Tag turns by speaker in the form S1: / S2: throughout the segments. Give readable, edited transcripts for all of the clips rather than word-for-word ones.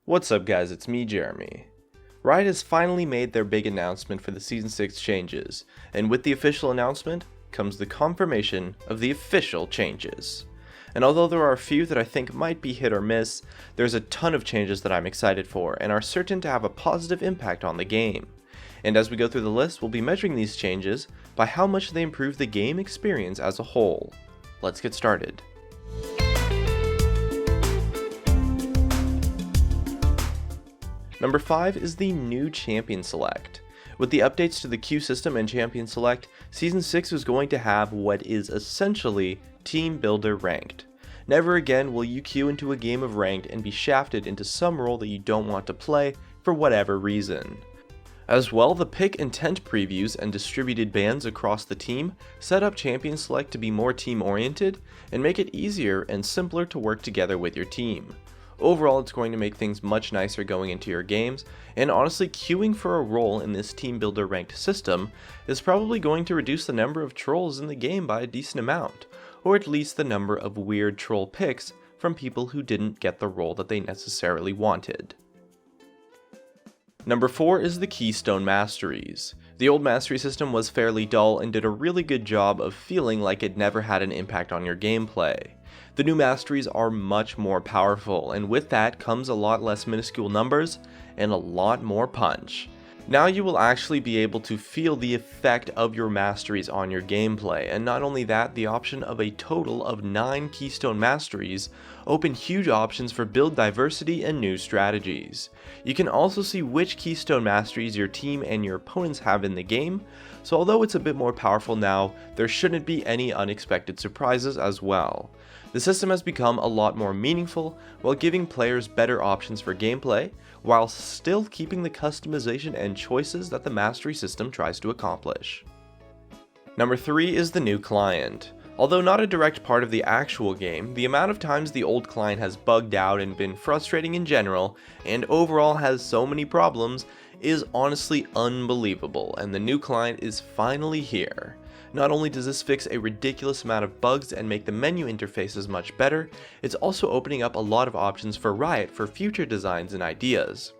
S1: What's up guys, it's me Jeremy. Riot has finally made their big announcement for the Season 6 changes, and with the official announcement comes the confirmation of the official changes. And although there are a few that I think might be hit or miss, there's a ton of changes that I'm excited for and are certain to have a positive impact on the game. And as we go through the list, we'll be measuring these changes by how much they improve the game experience as a whole. Let's get started. Number 5 is the new Champion Select. With the updates to the queue system and Champion Select, Season 6 is going to have what is essentially Team Builder Ranked. Never again will you queue into a game of Ranked and be shafted into some role that you don't want to play for whatever reason. As well, the pick intent previews and distributed bans across the team set up Champion Select to be more team-oriented and make it easier and simpler to work together with your team. Overall, it's going to make things much nicer going into your games, and honestly, queuing for a role in this team builder ranked system is probably going to reduce the number of trolls in the game by a decent amount, or at least the number of weird troll picks from people who didn't get the role that they necessarily wanted. Number 4 is the Keystone Masteries. The old mastery system was fairly dull and did a really good job of feeling like it never had an impact on your gameplay. The new masteries are much more powerful, and with that comes a lot less minuscule numbers and a lot more punch. Now you will actually be able to feel the effect of your masteries on your gameplay, and not only that, the option of a total of 9 Keystone Masteries open huge options for build diversity and new strategies. You can also see which Keystone Masteries your team and your opponents have in the game, so although it's a bit more powerful now, there shouldn't be any unexpected surprises as well. The system has become a lot more meaningful while giving players better options for gameplay, while still keeping the customization and choices that the mastery system tries to accomplish. Number 3 is the new client. Although not a direct part of the actual game, the amount of times the old client has bugged out and been frustrating in general, and overall has so many problems, is honestly unbelievable, and the new client is finally here. Not only does this fix a ridiculous amount of bugs and make the menu interfaces much better, it's also opening up a lot of options for Riot for future designs and ideas.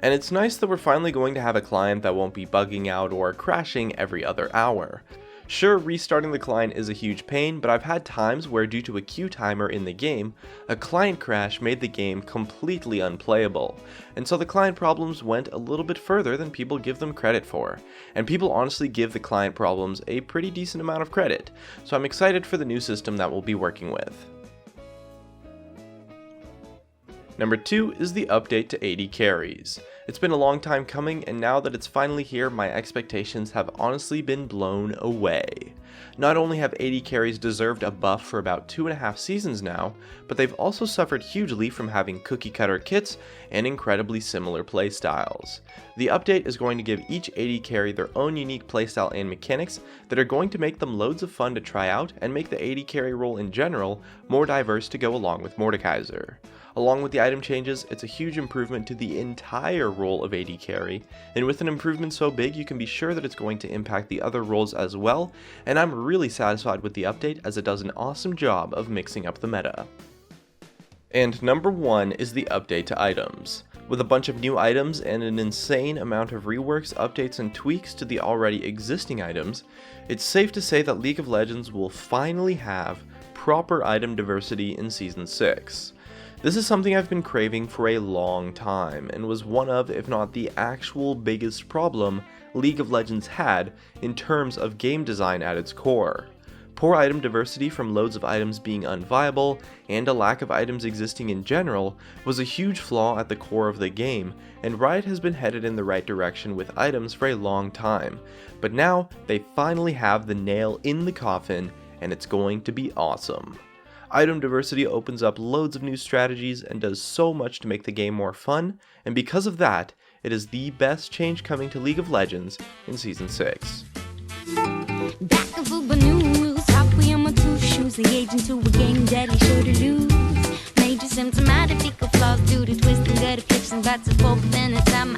S1: And it's nice that we're finally going to have a client that won't be bugging out or crashing every other hour. Sure, restarting the client is a huge pain, but I've had times where due to a queue timer in the game, a client crash made the game completely unplayable, and so the client problems went a little bit further than people give them credit for, and people honestly give the client problems a pretty decent amount of credit, so I'm excited for the new system that we'll be working with. Number 2 is the update to AD carries. It's been a long time coming, and now that it's finally here, my expectations have honestly been blown away. Not only have AD carries deserved a buff for about 2.5 seasons now, but they've also suffered hugely from having cookie cutter kits and incredibly similar playstyles. The update is going to give each AD carry their own unique playstyle and mechanics that are going to make them loads of fun to try out and make the AD carry role in general more diverse to go along with Mordekaiser. Along with the item changes, it's a huge improvement to the entire role of AD carry, and with an improvement so big you can be sure that it's going to impact the other roles as well, and I'm really satisfied with the update as it does an awesome job of mixing up the meta. And number 1 is the update to items. With a bunch of new items and an insane amount of reworks, updates, and tweaks to the already existing items, it's safe to say that League of Legends will finally have proper item diversity in Season 6. This is something I've been craving for a long time, and was one of, if not the actual biggest problem League of Legends had in terms of game design at its core. Poor item diversity from loads of items being unviable, and a lack of items existing in general, was a huge flaw at the core of the game, and Riot has been headed in the right direction with items for a long time. But now, they finally have the nail in the coffin, and it's going to be awesome. Item diversity opens up loads of new strategies and does so much to make the game more fun, and because of that, it is the best change coming to League of Legends in Season 6.
S2: Back of a news, halfway on my two shoes, engaging to a game that he sure to lose. Major symptomatic fecal flaws due to twisting gutter flips and bats of both, then it's time